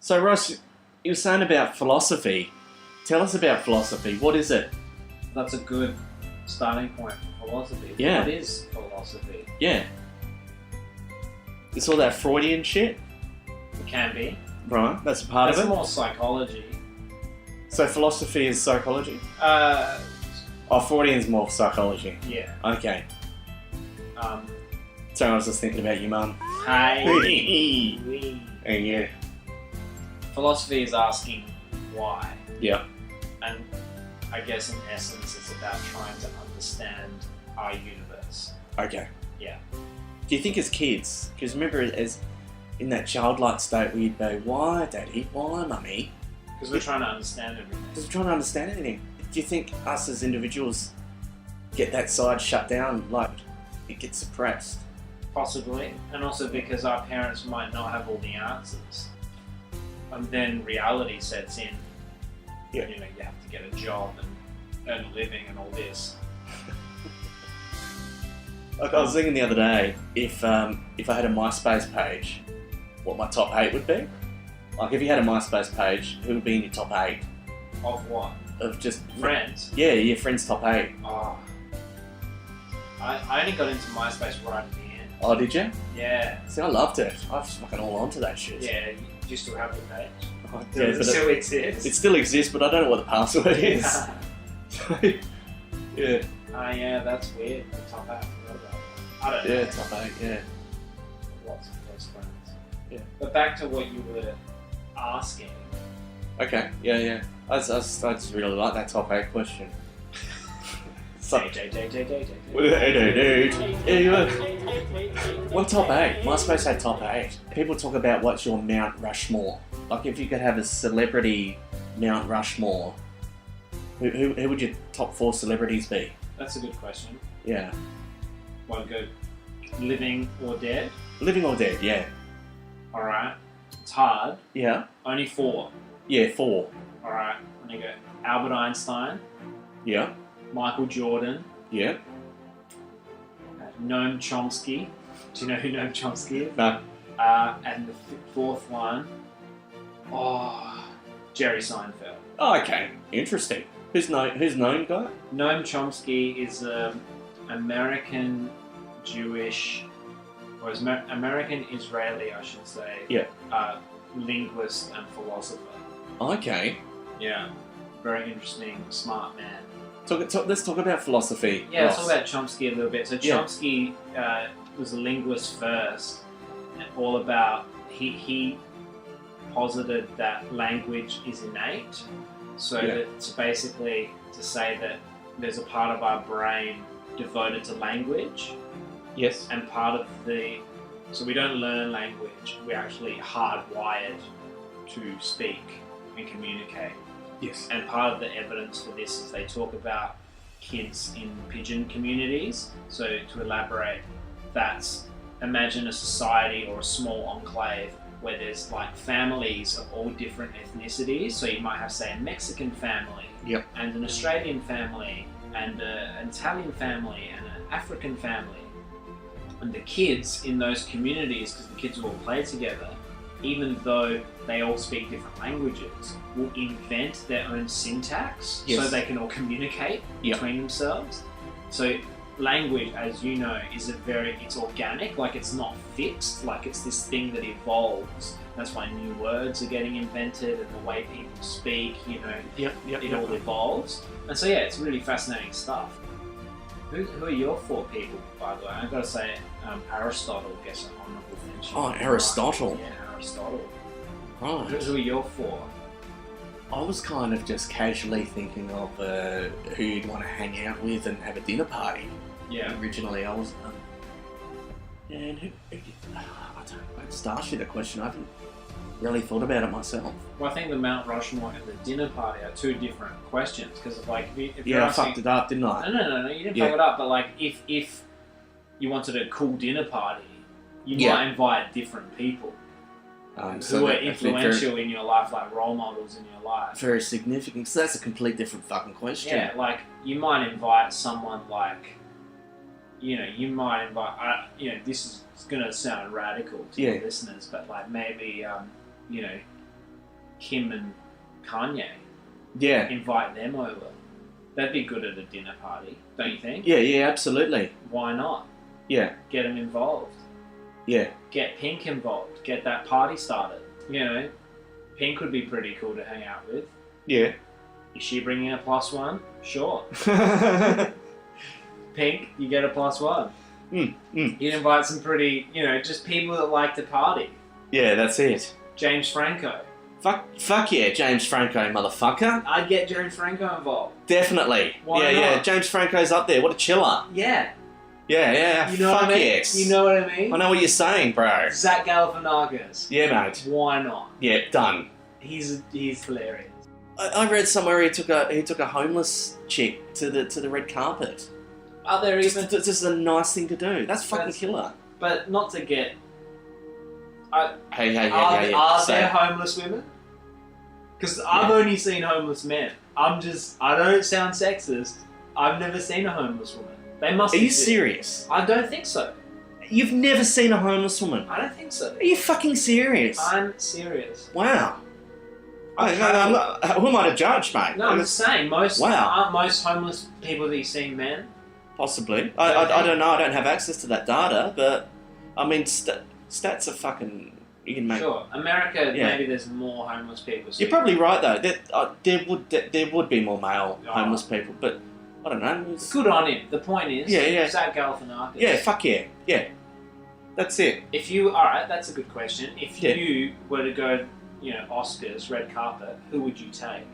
So, Ross, you were saying about philosophy. Tell us about philosophy. What is it? That's a good starting point for philosophy. Yeah. What is philosophy? Yeah. It's all that Freudian shit? It can be. Right, that's a part That's of it. more psychology. So philosophy is psychology? Uh, Freudian's more psychology. yeah. Okay. So I was just thinking about your mum. Hey. And yeah. Philosophy is asking why. Yeah. And I guess in essence it's about trying to understand our universe. Okay. Yeah. Do you think as kids, because remember as in that childlike state where you'd go, why daddy, why mummy? Because we're trying to understand everything. Because we're trying to understand anything. Do you think us as individuals get that side shut down, like it gets suppressed? Possibly. And also because our parents might not have all the answers. And then reality sets in. Yeah. You know, you have to get a job and earn a living and all this. Like I was thinking the other day, if I had a MySpace page, what my top 8 would be. Like if you had a MySpace page, who would be in your top 8? Of what? Of just Friends? Yeah, your friends' top 8. Oh. I only got into MySpace right at the end. Oh, did you? Yeah. See, I loved it. I was fucking all onto that shit. Yeah, you still have the page. Oh, Does yeah, it but still exist? it still exists, but I don't know what the password is. So, yeah. Oh yeah, that's weird. The top 8, I forgot about that. I don't know. Yeah, top 8, yeah. Lots of close friends. Yeah. But back to what you were asking. Okay, yeah. I just really like that top 8 question. So, what top 8? MySpace had top 8. People talk about what's your Mount Rushmore. Like if you could have a celebrity Mount Rushmore, who would your top 4 celebrities be? That's a good question. Yeah. Want to go living or dead? Living or dead, yeah. Alright. It's hard. Yeah. Only 4. Yeah, 4. Alright. I'm going to go Albert Einstein, Yeah. Michael Jordan, Yeah. Noam Chomsky. Do you know who Noam Chomsky is? No. And the 4th one, Jerry Seinfeld. Oh, okay. Interesting. Who's known guy? Noam Chomsky is an American Jewish, or is American Israeli, I should say. Yeah. Linguist and philosopher. Okay. Yeah. Very interesting, smart man. Let's talk about philosophy. Yeah, Ross. let's talk about Chomsky a little bit. So Yeah. Chomsky was a linguist first, and all about he posited that language is innate. So Yeah. that's basically to say that there's a part of our brain devoted to language, Yes. and so we don't learn language. We're actually hardwired to speak and communicate. Yes. And part of the evidence for this is they talk about kids in pigeon communities. So to elaborate, imagine a society or a small enclave where there's like families of all different ethnicities. So you might have, say, a Mexican family, Yep. and an Australian family, and an Italian family, and an African family. And the kids in those communities, because the kids will all play together, even though they all speak different languages, will invent their own syntax so Yes. they can all communicate Yep. between themselves. So language, as you know, is it's organic, like it's not fixed, like it's this thing that evolves. That's why new words are getting invented and the way people speak, you know, Yep. it all evolves. And so yeah, it's really fascinating stuff. Who are your 4 people, by the way? I've got to say, Aristotle gets an honourable mention. Oh, Aristotle. Yeah, Aristotle. Right. Who are your 4? I was kind of just casually thinking of who you'd want to hang out with and have a dinner party. Yeah. Originally, I was. And who I just asked you the question. I haven't really thought about it myself. Well, I think the Mount Rushmore and the dinner party are 2 different questions, because like if you're Yeah, I asking, fucked it up, didn't I? No, you didn't Yeah. fuck it up. But like if you wanted a cool dinner party, you Yeah. might invite different people So who are that- influential in your life, like role models in your life. very significant. So that's a complete different fucking question. Yeah, like you might invite someone like, you might invite, this is going to sound radical to Yeah. your listeners, but like maybe, Kim and Kanye. Yeah. Invite them over. That'd be good at a dinner party, don't you think? Yeah, absolutely. Why not? Yeah. Get them involved. Yeah. Get Pink involved. Get that party started. You know, Pink would be pretty cool to hang out with. Yeah. Is she bringing a +1? Sure. Pink, you get a +1. You'd invite some pretty, just people that like to party. Yeah, that's it. James Franco. Fuck yeah, James Franco, motherfucker. I'd get James Franco involved. Definitely. Why yeah, not? James Franco's up there. What a chiller. Yeah. Yeah. You know Fuck what I mean? yes. You know what I mean? I know what you're saying, bro. Zach Galifianakis. Yeah, mate. Why not? Yeah, done. He's hilarious. I read somewhere he took a homeless chick to the red carpet. Are there even... Just a nice thing to do. That's fucking killer. But not to get... Hey. Are there homeless women? Because I've only seen homeless men. I don't sound sexist. I've never seen a homeless woman. They must Are you exist. serious? I don't think so. You've never seen a homeless woman? I don't think so. Are you fucking serious? I'm serious. Wwow. Who am I to judge, mate? No, I'm just saying, Wow. aren't most homeless people that you see men? Possibly. I don't know. I don't have access to that data, but I mean, stats are fucking. You can make. Sure. America, maybe there's more homeless people. So You're probably right though. There would be more male homeless people, but I don't know. Good on him. The point is, Zach Galifianakis. Yeah, fuck yeah. That's it. Alright, that's a good question. If you were to go, Oscars, red carpet, who would you take?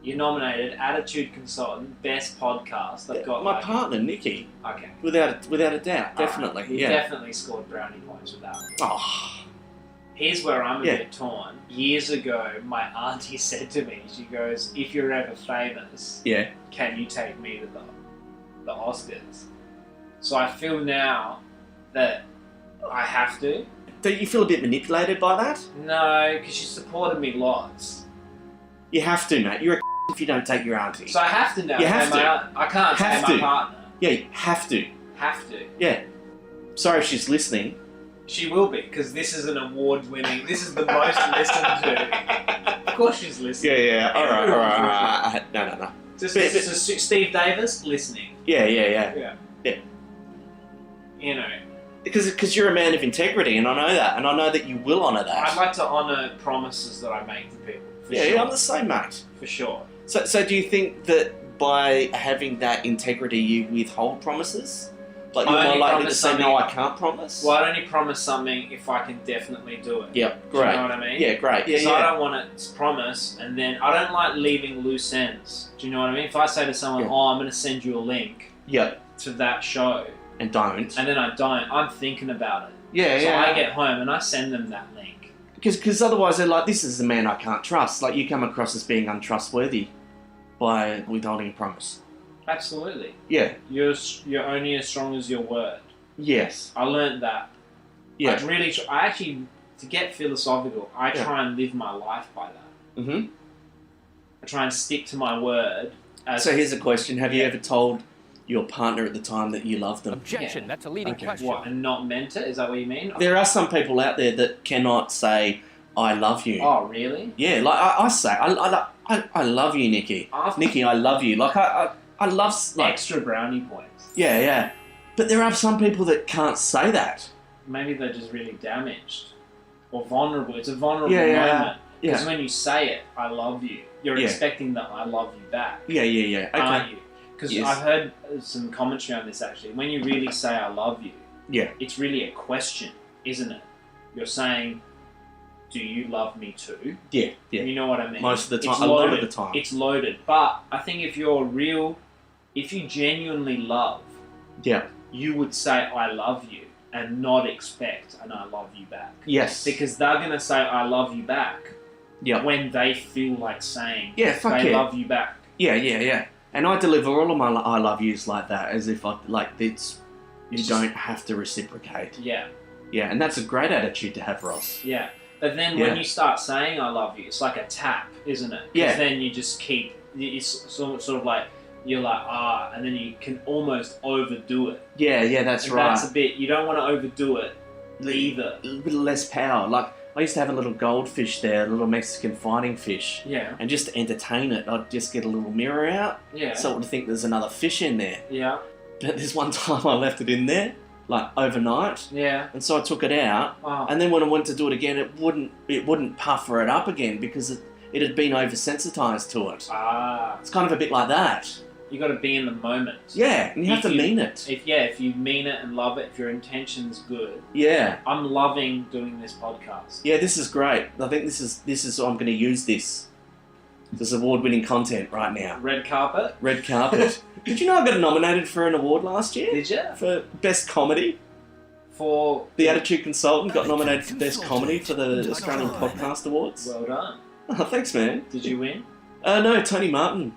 You're nominated Attitude Consultant, Best Podcast. I've got my partner, Nikki. Okay. Without a doubt, definitely. You definitely scored brownie points with that one. Oh. Here's where I'm a bit torn. Years ago, my auntie said to me, she goes, if you're ever famous, can you take me to the Oscars? So I feel now that I have to. Don't you feel a bit manipulated by that? No, because she supported me lots. You have to, mate. You're a if you don't take your auntie. So I have to now. You have to. I can't take my partner. Yeah, you have to. Have to. Yeah. Sorry if she's listening. She will be, because this is an award-winning... This is the most listened to. Of course she's listening. Yeah. All right. No. Just Steve Davis, listening. Yeah. Because you're a man of integrity, and I know that, and I know that you will honour that. I'd like to honour promises that I make to people. For sure. Yeah, I'm the same, mate. For sure. So do you think that by having that integrity, you withhold promises? Like you're more likely to say, no, I can't promise? Well, I'd only promise something if I can definitely do it. Yeah, great. Do you know what I mean? Yeah, great. Yeah, I don't want to promise, and then I don't like leaving loose ends. Do you know what I mean? If I say to someone, I'm going to send you a link to that show. And don't. And then I don't. I'm thinking about it. Yeah, so I get home and I send them that link. Because otherwise they're like, this is the man I can't trust. Like, you come across as being untrustworthy by withholding a promise. Absolutely. Yeah. You're only as strong as your word. Yes. I learned that. Yeah. I actually, to get philosophical, I try and live my life by that. Mm-hmm. I try and stick to my word. So here's a question. Have you ever told your partner at the time that you love them? Objection. That's a leading question. What, and not meant it? Is that what you mean? There are some people out there that cannot say, I love you. Oh, really? Yeah, like I say, I love you, Nikki. Nikki, I love you. Like, I love... Like, extra brownie points. Yeah. But there are some people that can't say that. Maybe they're just really damaged. Or vulnerable. It's a vulnerable moment. Because when you say it, I love you, you're expecting that I love you back. Yeah. Okay. Aren't you? Because I've heard some commentary on this, actually. When you really say I love you, it's really a question, isn't it? You're saying, do you love me too? Yeah. You know what I mean? Most of the time. A lot of the time. It's loaded. But I think if you genuinely love, you would say I love you and not expect an I love you back. Yes. Because they're going to say I love you back when they feel like saying they love you back. Yeah. And I deliver all of my I love yous like that, as if you don't have to reciprocate. Yeah, and that's a great attitude to have, Ross. Yeah, but then when you start saying I love you, it's like a tap, isn't it? Yeah. Then you just keep, it's sort of like, you're like, and then you can almost overdo it. Yeah, that's right. That's a bit, you don't want to overdo it either. A little bit less power. Like, I used to have a little goldfish there, a little Mexican fighting fish. Yeah. And just to entertain it, I'd just get a little mirror out. Yeah. So I would think there's another fish in there. Yeah. But there's one time I left it in there, like overnight. Yeah. And so I took it out. Oh. And then when I went to do it again, it wouldn't puffer it up again because it had been oversensitized to it. Ah. It's kind of a bit like that. You got to be in the moment. Yeah, and you have to mean it. If you mean it and love it, if your intention's good. Yeah. I'm loving doing this podcast. Yeah, this is great. I think this is I'm going to use this. This award-winning content right now. Red carpet. Red carpet. Did you know I got nominated for an award last year? Did you? For Best Comedy. For The Attitude Consultant got nominated for Best Comedy for the Australian Podcast Awards. Well done. Oh, thanks, man. Did you win? No, Tony Martin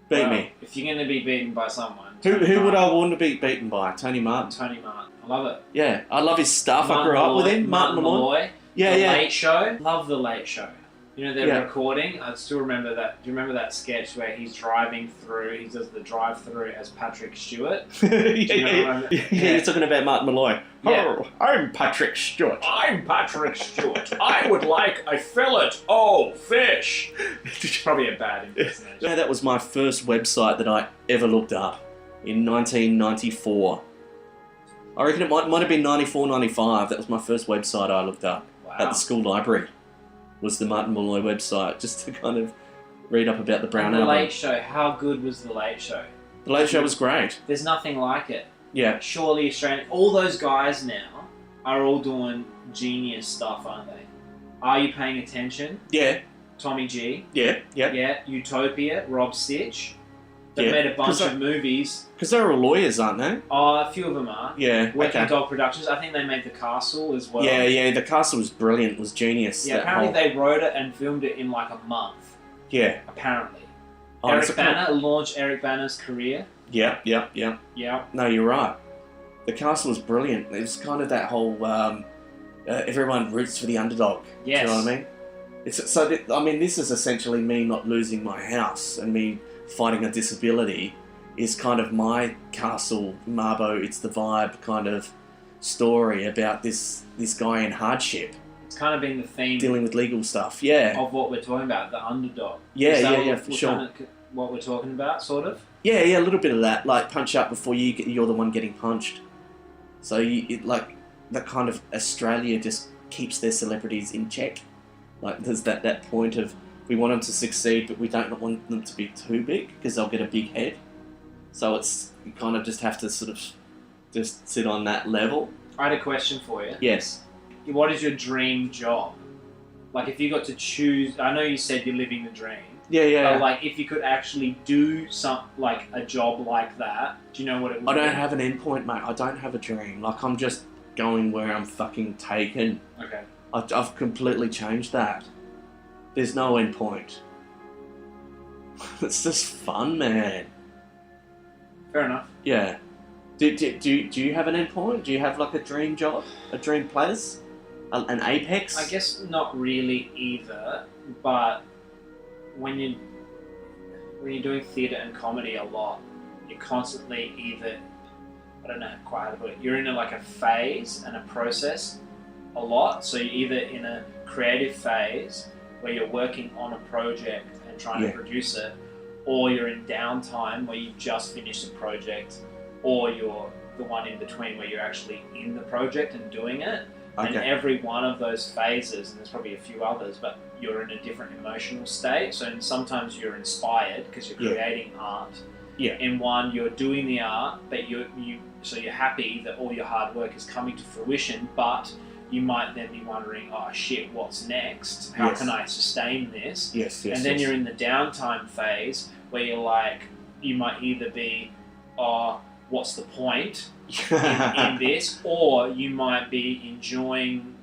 beat Well, me. If you're going to be beaten by someone, Who would I want to be beaten by? Tony Martin. Tony Martin. I love it. Yeah, I love his stuff. I grew up with him. Martin Malloy. Yeah, the yeah. Late Show. Love The Late Show. You know, they're Yeah. recording. I still remember that. Do you remember that sketch where he's driving through, he does the drive-through as Patrick Stewart? yeah, you're talking about Martin Malloy. Yeah. Oh, I'm Patrick Stewart. I'm Patrick Stewart. I would like a fillet. Oh, fish. Probably a bad impersonation. No, that was my first website that I ever looked up in 1994. I reckon it might have been 94, 95. That was my first website I looked up at the Wow. school library. Was the Martin Malloy website, just to kind of read up about the Brown And The album. Late Show. How good was The Late Show? The Late Show was great. There's nothing like it. Yeah. Surely Australian. All those guys now are all doing genius stuff, aren't they? Are You Paying Attention? Yeah. Tommy G. Yeah. Yeah. Yeah. Utopia. Rob Stitch. They've Yeah. made a bunch 'Cause of movies. Because they're all lawyers, aren't they? Oh, a few of them are. Yeah. Working Okay. Dog Productions. I think they made The Castle as well. Yeah, yeah. The Castle was brilliant. Was genius. Yeah, that apparently whole- they wrote it and filmed it in like a month. Yeah. Apparently. Oh, Eric it's a- Banner launched Eric Banner's career. Yeah. Yeah. Yeah. Yeah. No, you're right. The Castle was brilliant. It was kind of that whole everyone roots for the underdog. Yes. Do you know what I mean? This is essentially me not losing my house and me fighting a disability. Is kind of my Castle Marbo. It's the Vibe kind of story about this guy in hardship It's kind of been the theme dealing with legal stuff. Yeah. of what we're talking about, the underdog. Yeah, Is that yeah, what yeah, we're for sure. kind of what we're talking about, sort of? Yeah, yeah, a little bit of that. Like punch up before you're the one getting punched. So that kind of Australia just keeps their celebrities in check. Like there's that point of we want them to succeed, but we don't want them to be too big because they'll get a big head. So you kind of just have to sort of just sit on that level. I had a question for you. Yes. What is your dream job? Like, if you got to choose, I know you said you're living the dream. Yeah, yeah. But like, if you could actually do a job like that, do you know what it would I be? don't have an endpoint, mate. I don't have a dream. Like I'm just going where I'm fucking taken. Okay. I've completely changed that. There's no endpoint. It's just fun, man. Fair enough. Yeah. Do you have an endpoint? Do you have like a dream job? A dream place? An apex? I guess not really either, but when you're doing theatre and comedy a lot, you're constantly either, I don't know quite how to put it, you're in a phase and a process a lot. So you're either in a creative phase where you're working on a project and trying to produce it, or you're in downtime where you've just finished a project, or you're the one in between where you're actually in the project and doing it. Okay. And every one of those phases, and there's probably a few others, but you're in a different emotional state. So sometimes you're inspired because you're creating art. Yeah. In one, you're doing the art, but so you're happy that all your hard work is coming to fruition, but you might then be wondering, oh shit, what's next? How can I sustain this? Yes, yes. And then you're in the downtime phase where you might either be, oh, what's the point in this? Or you might be enjoying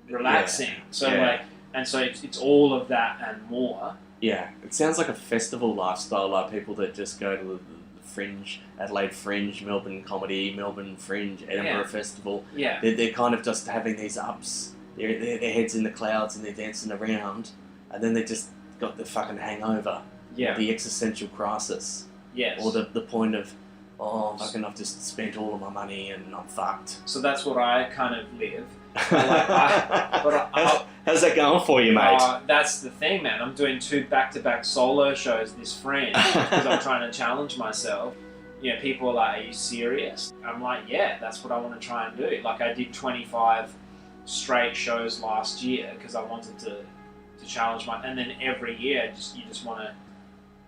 relaxing. So it's all of that and more. Yeah, it sounds like a festival lifestyle, like people that just go to the Fringe, Adelaide Fringe, Melbourne Comedy, Melbourne Fringe, Edinburgh Festival. Yeah. They're kind of just having these ups. Their heads in the clouds and they're dancing around, and then they just got the fucking hangover. Yeah. The existential crisis. Yes. Or the point of, oh, fucking, I've just spent all of my money and I'm fucked. So that's what I kind of live. How's that going for you, mate? That's the thing, man. I'm doing 2 back-to-back solo shows this Fringe because I'm trying to challenge myself. You know, people are like, are you serious? I'm like, yeah, that's what I want to try and do. Like, I did 25 straight shows last year because I wanted to challenge and then every year you just want to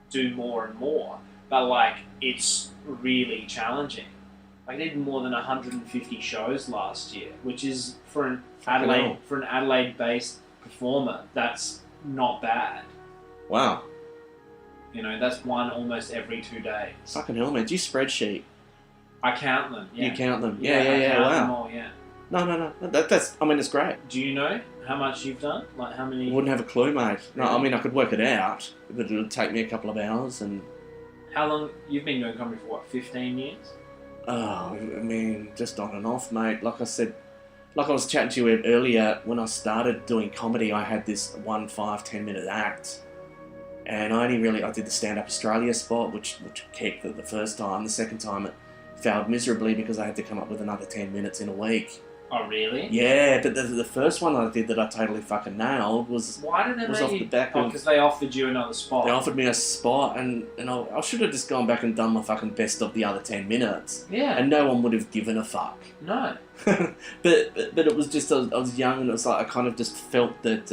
do more and more. But like, it's really challenging. I did more than 150 shows last year, which is for an Adelaide-based performer, that's not bad. Wow. You know, that's one almost every 2 days. Fucking hell, man. Do you spreadsheet? I count them, yeah. You count them? Yeah. Yeah. I count Wow. them all, yeah. No. That's, I mean, it's great. Do you know how much you've done? Like, how many... I wouldn't have a clue, mate. No, I mean, I could work it out, but it would take me a couple of hours and... How long... You've been doing comedy for, what, 15 years? Oh, I mean, just on and off, mate. Like I said, like I was chatting to you earlier, when I started doing comedy, I had this 10 minute act. And I did the Stand Up Australia spot, which kicked the first time. The second time it failed miserably because I had to come up with another 10 minutes in a week. Oh, really? Yeah, but the first one I did that I totally fucking nailed was... Why did they was make off you... the back Oh, of... because they offered you another spot. They offered me a spot, and I should have just gone back and done my fucking best of the other 10 minutes. Yeah. And no one would have given a fuck. No. but it was just, I was young, and it was like, I kind of just felt that...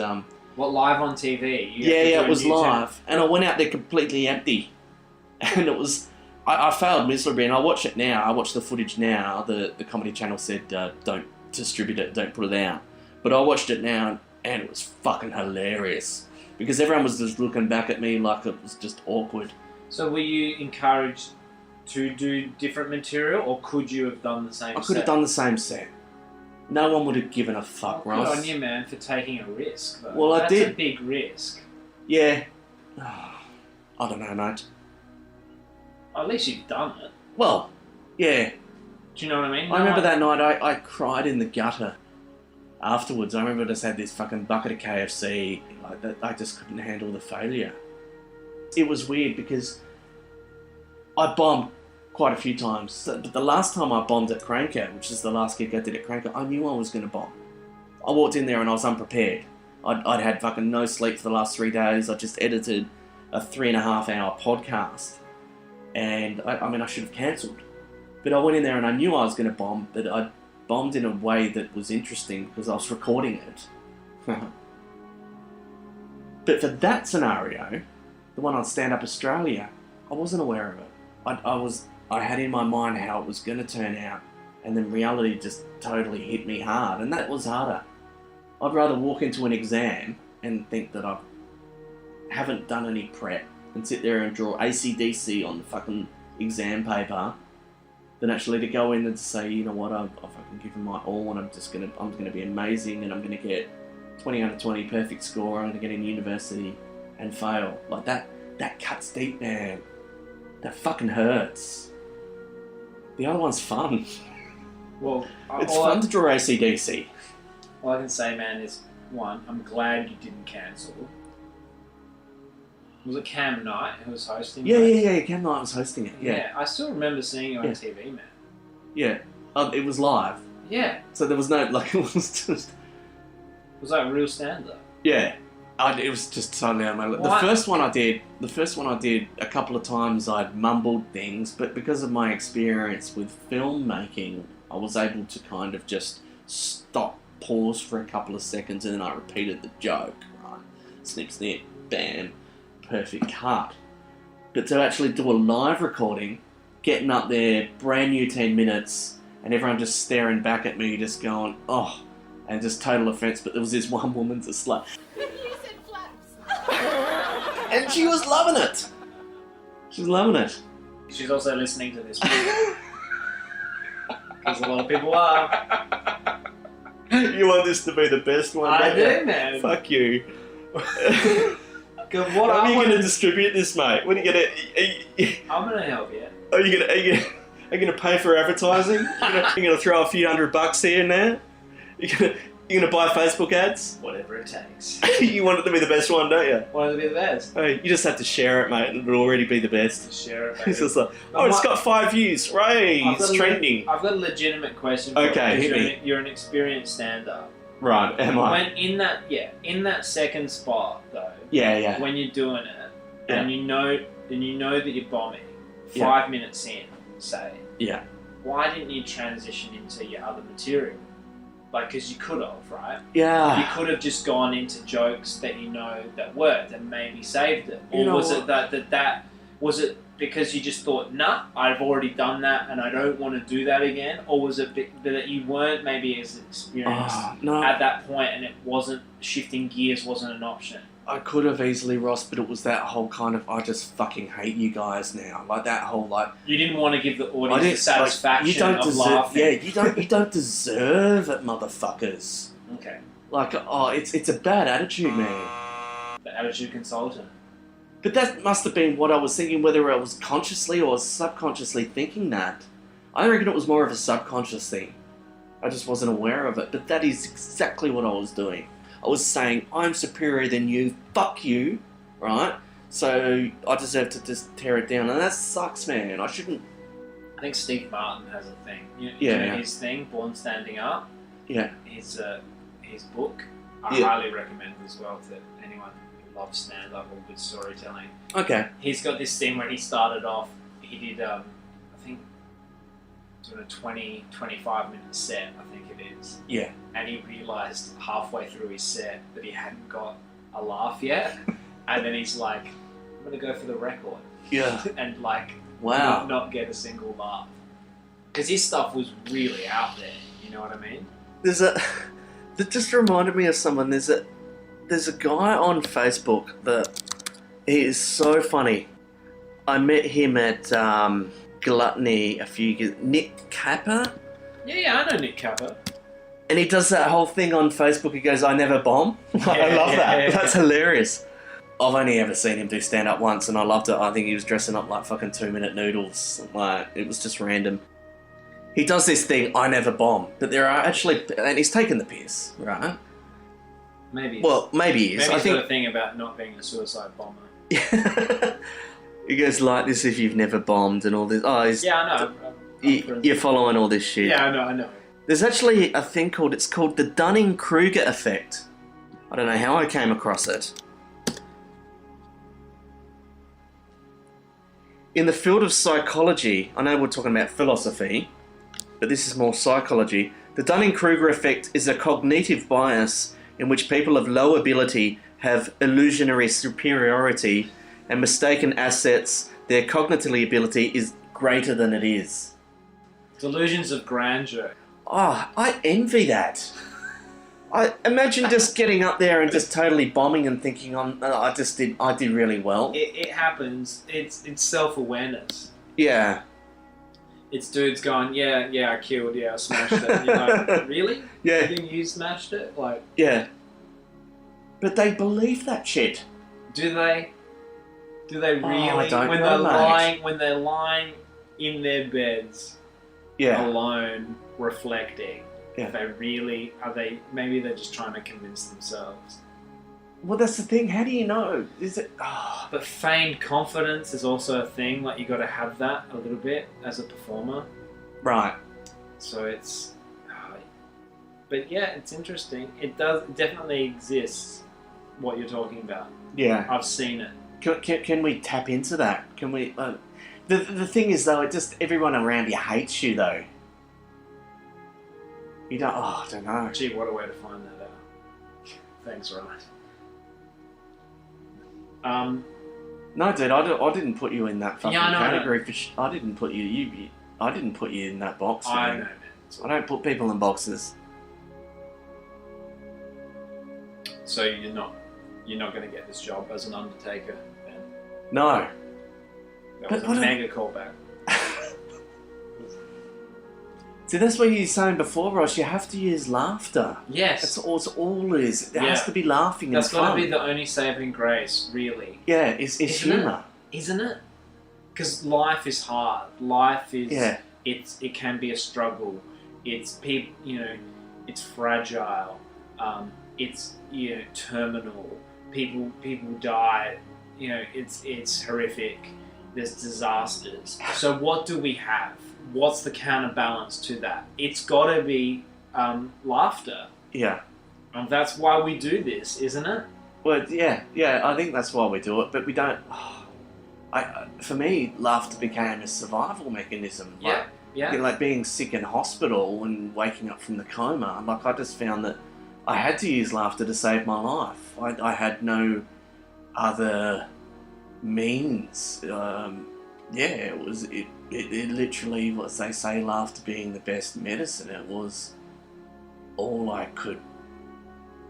What, live on TV? Yeah, it was live. And I went out there completely empty. And it was... I failed miserably, and I watch it now. I watch the footage now. The Comedy Channel said, don't distribute it, don't put it out. But I watched it now, and it was fucking hilarious. Because everyone was just looking back at me like it was just awkward. So were you encouraged to do different material, or could you have done the same set? I could have done the same set. No one would have given a fuck, Good Ross. on you, man, for taking a risk, though. Well, I did. That's a big risk. Yeah. I don't know, mate. At least you've done it. Well, yeah. Do you know what I mean? I remember that night I cried in the gutter afterwards. I remember I just had this fucking bucket of KFC. I just couldn't handle the failure. It was weird because I bombed quite a few times. But the last time I bombed at Cranker, which is the last gig I did at Cranker, I knew I was going to bomb. I walked in there and I was unprepared. I'd had fucking no sleep for the last 3 days. I just edited a 3.5 hour podcast. And I should have cancelled. But I went in there and I knew I was going to bomb, but I bombed in a way that was interesting because I was recording it. But for that scenario, the one on Stand Up Australia, I wasn't aware of it. I had in my mind how it was going to turn out, and then reality just totally hit me hard, and that was harder. I'd rather walk into an exam and think that I haven't done any prep and sit there and draw AC/DC on the fucking exam paper than actually to go in and say, you know what, I've fucking given my all and I'm gonna be amazing and I'm gonna get 20 out of 20 perfect score, I'm gonna get in university and fail. Like that cuts deep, man. That fucking hurts. The other one's fun. Well, it's fun to draw AC/DC. All I can say, man, is one, I'm glad you didn't cancel. Was it Cam Knight who was hosting? Yeah. Cam Knight was hosting it. Yeah. I still remember seeing you on TV, man. Yeah. It was live. Yeah. So there was no, like, it was just... Was that real stand-up? Yeah. It was just totally out of my... The first one I did, a couple of times I'd mumbled things, but because of my experience with filmmaking, I was able to kind of just stop, pause for a couple of seconds, and then I repeated the joke, right? Snip, snip, bam. Perfect cut. But to actually do a live recording, getting up there, brand new 10 minutes, and everyone just staring back at me, just going, oh, and just total offence. But there was this one woman just like, You said flaps. and she was loving it. She was loving it. She's also listening to this. Because a lot of people are. You want this to be the best one? I do, man. Fuck you. How are you going to distribute this, mate? When are you going to... I'm going to help you. Are you going to pay for advertising? You're going to throw a few $100 here and there? You gonna buy Facebook ads? Whatever it takes. You want it to be the best one, don't you? Want it to be the best. Hey, you just have to share it, mate, and it'll already be the best. Just share it, It's baby. just like, oh, it's got 5 views. Right, it's trending. I've got a legitimate question for Okay, you. hit me. You're an experienced stand-up. Right, am I? When in that second spot though, Yeah. when you're doing it, Yeah. and you know that you're bombing, Yeah. 5 minutes in, say, Yeah. why didn't you transition into your other material? Like, because you could have, right? Yeah. You could have just gone into jokes that you know that worked and maybe saved it. Or You know was what? it that was it because you just thought, nah, I've already done that and I don't want to do that again? Or was it that you weren't maybe as experienced No, at that point and it wasn't, shifting gears wasn't an option? I could have easily, Ross, but it was that whole kind of, I just fucking hate you guys now. Like that whole, like... You didn't want to give the audience didn't- the satisfaction you don't of deserve, laughing. Yeah, you don't deserve it, motherfuckers. Okay. Like, it's a bad attitude, man. The attitude consultant. But that must have been what I was thinking, whether I was consciously or subconsciously thinking that. I reckon it was more of a subconscious thing. I just wasn't aware of it. But that is exactly what I was doing. I was saying, I'm superior than you, fuck you, right? So I deserve to just tear it down. And that sucks, man. I shouldn't... I think Steve Martin has a thing. You Yeah, know yeah. his thing, Born Standing Up? Yeah. His book. I Yeah. highly recommend it as well to anyone who loves stand-up or good storytelling. Okay. He's got this thing when he started off, he did, I think, doing a 25 minute set, I think it is. Yeah. And he realised halfway through his set that he hadn't got a laugh yet. And then he's like, I'm going to go for the record. Yeah. And like, Wow. not get a single laugh. Because his stuff was really out there, you know what I mean? That just reminded me of someone. There's a guy on Facebook that he is so funny. I met him at Gluttony a few years. Nick Capper, Yeah, I know Nick Capper. and he does that whole thing on Facebook. He goes, "I never bomb." I love that. Yeah. That's hilarious. I've only ever seen him do stand up once, and I loved it. I think he was dressing up like fucking 2-minute noodles. Like it was just random. He does this thing, I never bomb, but there are actually, and he's taken the piss, right? Maybe. Well, maybe he is. Maybe I he's think got a thing about not being a suicide bomber. he goes like this if you've never bombed and all this. Oh, Yeah, I know. you're following all this shit. Yeah, I know. There's actually a thing called the Dunning-Kruger effect. I don't know how I came across it. In the field of psychology, I know we're talking about philosophy, but this is more psychology. The Dunning-Kruger effect is a cognitive bias in which people of low ability have illusionary superiority and mistaken assets. Their cognitive ability is greater than it is. Delusions of grandeur. Oh, I envy that. I imagine just getting up there and just totally bombing and thinking, I did really well. It happens. It's self-awareness. Yeah. It's dudes going, yeah, I killed, I smashed it. And you're like, really? Yeah. You smashed it? Like, Yeah. But they believe that shit. do they? Do they really? I don't when know, mate. When they're lying in their beds, Yeah. alone, reflecting. Yeah. Maybe they're just trying to convince themselves. Well, that's the thing. How do you know? Is it? Oh. But feigned confidence is also a thing. Like, you got to have that a little bit as a performer. Right. So it's, but yeah, it's interesting. It definitely exists. What you're talking about. Yeah. I've seen it. Can we tap into that? Can we? The thing is though, everyone around you hates you though. You don't. Oh, I don't know. Gee, what a way to find that out. Thanks, Ryan. No, dude, I didn't put you in that fucking Yeah, I know, category. I didn't put you. I didn't put you in that box. I man. know, man. I don't put people in boxes. So you're not going to get this job as an undertaker then? No. That But was a what a- mega callback. See, that's what you were saying before, Ross. You have to use laughter. Yes. That's all it is. There has Yeah. to be laughing That's and fun. got to be the only saving grace, really. Yeah, it's Isn't it? humour. Isn't it? Because life is hard. Life is... Yeah. It can be a struggle. It's people, it's fragile. It's terminal. People die. It's horrific. There's disasters. So what do we have? What's the counterbalance to that? It's got to be laughter. Yeah. And that's why we do this, isn't it? Well, yeah. I think that's why we do it, but we don't. For me, laughter became a survival mechanism. Yeah. Like being sick in hospital and waking up from the coma. Like I just found that I had to use laughter to save my life. I had no other means. It literally, what they say, laughter being the best medicine. It was all I could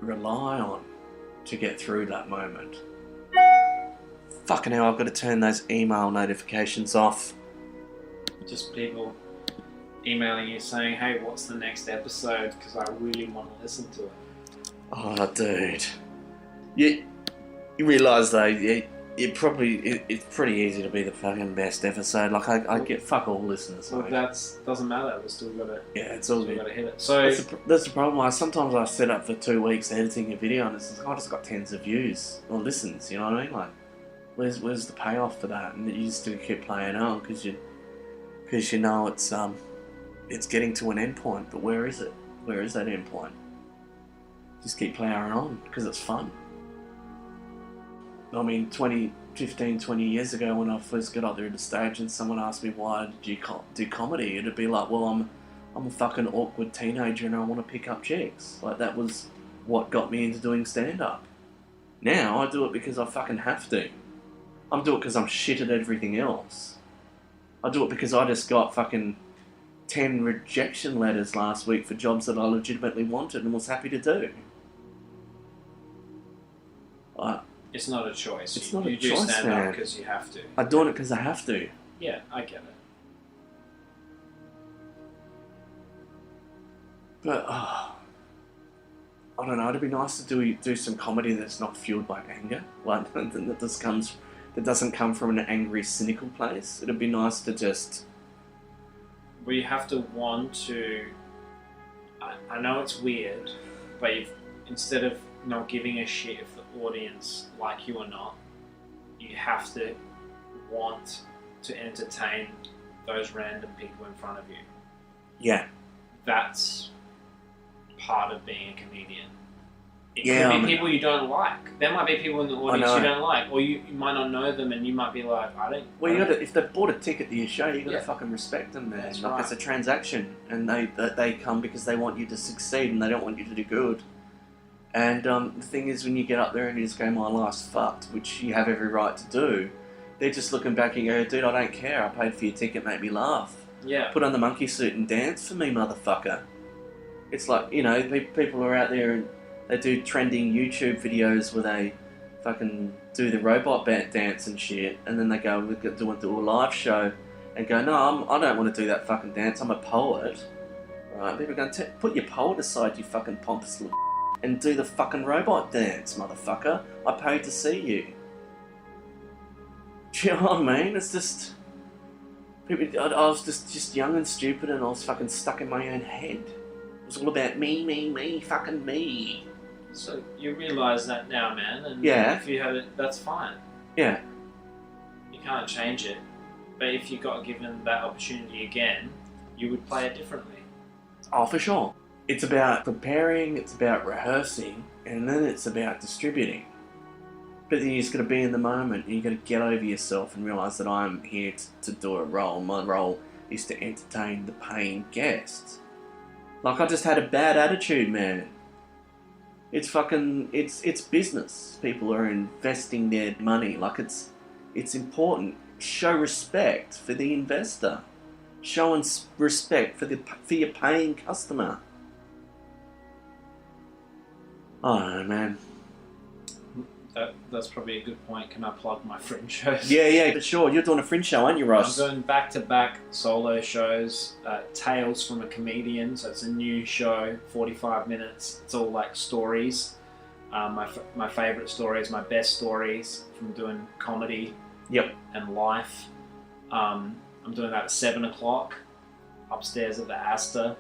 rely on to get through that moment. Fucking hell, I've got to turn those email notifications off. Just people emailing you saying, hey, what's the next episode? Because I really want to listen to it. Oh, dude. You realise though, it's pretty easy to be the fucking best episode. Like I get fuck all listeners. Well, doesn't matter. We still got to. Yeah, it's all good. Got to hit it. So that's the problem. Sometimes I set up for 2 weeks editing a video, and it's like, I just got tens of views or listens. You know what I mean? Like, where's the payoff for that? And you still keep playing on because you know it's getting to an end point. But where is it? Where is that end point? Just keep playing on because it's fun. I mean, 20 years ago when I first got up there at the stage and someone asked me why did you do comedy, it'd be like, well, I'm a fucking awkward teenager and I want to pick up chicks. Like, that was what got me into doing stand-up. Now I do it because I fucking have to. I do it because I'm shit at everything else. I do it because I just got fucking 10 rejection letters last week for jobs that I legitimately wanted and was happy to do. it's not a choice. It's you not a you do choice, stand man. up because you have to. I'm doing it because I have to. Yeah, I get it. But I don't know. It'd be nice to do some comedy that's not fueled by anger, like that doesn't come from an angry, cynical place. It'd be nice to just. We have to want to. I know it's weird, but instead of not giving a shit if the audience like you or not, you have to want to entertain those random people in front of you. Yeah. That's part of being a comedian. It Yeah, could be people you don't like. There might be people in the audience you don't like, or you might not know them, and you might be like, I don't. Well, you gotta, if they bought a ticket to your show, you gotta Yeah. fucking respect them, man. That's Like right. it's a transaction, and they come because they want you to succeed, and they don't want you to do good. And the thing is, when you get up there and you just go, my life's fucked, which you have every right to do, they're just looking back and go, dude, I don't care. I paid for your ticket, make me laugh. Yeah. Put on the monkey suit and dance for me, motherfucker. It's like, you know, people are out there and they do trending YouTube videos where they fucking do the robot dance and shit, and then they go, we're going to do a live show and go, no, I don't want to do that fucking dance, I'm a poet. Right, people are going, put your poet aside, you fucking pompous little and do the fucking robot dance, motherfucker. I paid to see you. Do you know what I mean? It's just... I was just young and stupid, and I was fucking stuck in my own head. It was all about me, fucking me. So you realise that now, man, and Yeah. if you had it, that's fine. Yeah. You can't change it. But if you got given that opportunity again, you would play it differently. Oh, for sure. It's about preparing, it's about rehearsing, and then it's about distributing. But then you just got to be in the moment, and you got to get over yourself and realise that I'm here to do a role. My role is to entertain the paying guests. Like, I just had a bad attitude, man. It's fucking, it's business. People are investing their money. Like, it's important. Show respect for the investor. Show respect for your paying customer. I don't know, man. That's probably a good point. Can I plug my fringe shows? Yeah, for sure. You're doing a fringe show, aren't you, I'm Ross? doing back-to-back solo shows. Tales from a Comedian, so it's a new show, 45 minutes. It's all like stories. My favourite stories, my best stories from doing comedy Yep. and life. I'm doing that at 7 o'clock upstairs at the Astor.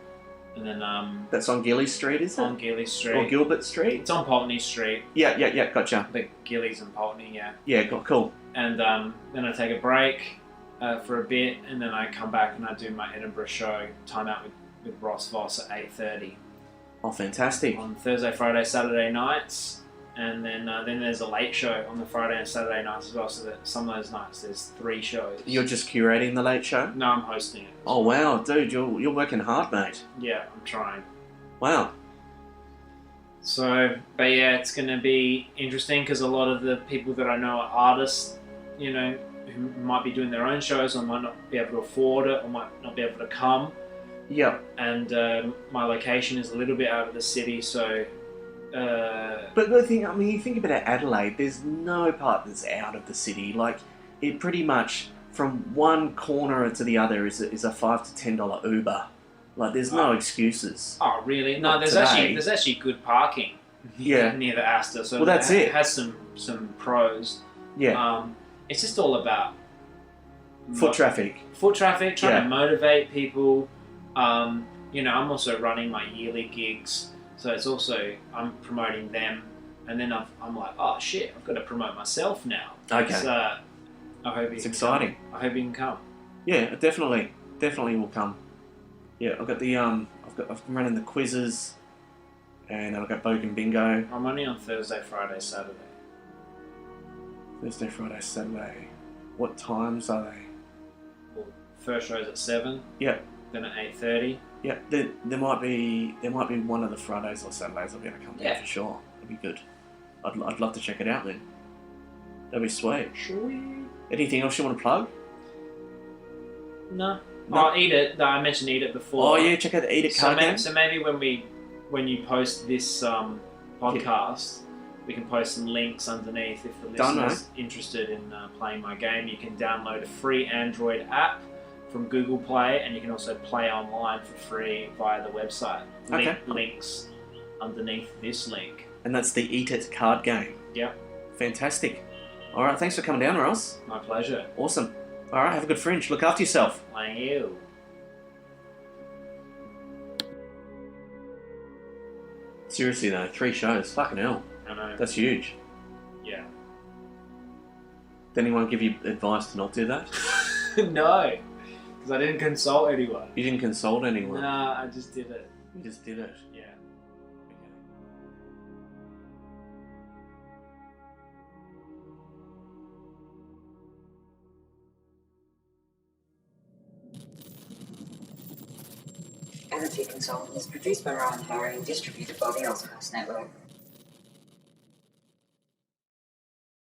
and then That's on Gilly Street, is it? on Gilly Street. Or Gilbert Street? It's on Pulteney Street. Yeah, gotcha. The Gillies and Pulteney, yeah. Yeah, cool. And then I take a break for a bit, and then I come back and I do my Edinburgh show, Time Out with Voss at 8:30 Oh, fantastic. on Thursday, Friday, Saturday nights. And then there's a late show on the Friday and Saturday nights as well. So that some of those nights there's 3 shows. You're just curating the late show? No, I'm hosting it. Oh, wow, dude, you're working hard, mate. Yeah, I'm trying. Wow. So, but yeah, it's going to be interesting because a lot of the people that I know are artists, you know, who might be doing their own shows or might not be able to afford it or might not be able to come. Yeah. And my location is a little bit out of the city, so... But the thing, I mean, you think about Adelaide, there's no part that's out of the city. Like, it pretty much, from one corner to the other is a $5 to $10 Uber. Like, there's no excuses. Oh, really? No, Not there's today. actually good parking. Yeah. Near the Astor, so Well, that's it. has some pros. Yeah. It's just all about Foot traffic. trying Yeah. to motivate people. You know, I'm also running my yearly gigs, so it's also I'm promoting them, and then I'm like, oh shit, I've got to promote myself now. Okay. So, I hope It's exciting. I hope you can come. Yeah, definitely will come. Yeah, I've got the I'm running the quizzes, and I've got Bogan Bingo. I'm only on Thursday, Friday, Saturday. Thursday, Friday, Saturday. What times are they? Well, first show's at 7. Yeah. Then at 8:30. Yeah, there might be one of the Fridays or Saturdays I'll be able to come down for sure. That'd be good. I'd love to check it out, man. That'd be sweet. Sweet. Anything else you want to plug? No. No. Oh, Eat It. No, I mentioned Eat It before. Oh yeah, check out the Eat It card game. So maybe when you post this podcast, we can post some links underneath if the listener's interested in playing my game. You can download a free Android app from Google Play, and you can also play online for free via the website. Okay. Links underneath this link. And that's the Eat It card game. Yep. Fantastic. All right, thanks for coming down, Ross. My pleasure. Awesome. All right, have a good fringe. Look after yourself. Thank you. Seriously though, 3 shows. Fucking hell. I know. That's huge. Yeah. Did anyone give you advice to not do that? No, because I didn't consult anyone. You didn't consult anyone. Nah, I just did it. You just did it. Yeah. Energy Consultant is produced by Ryan Harry and distributed by the Ozcast Network.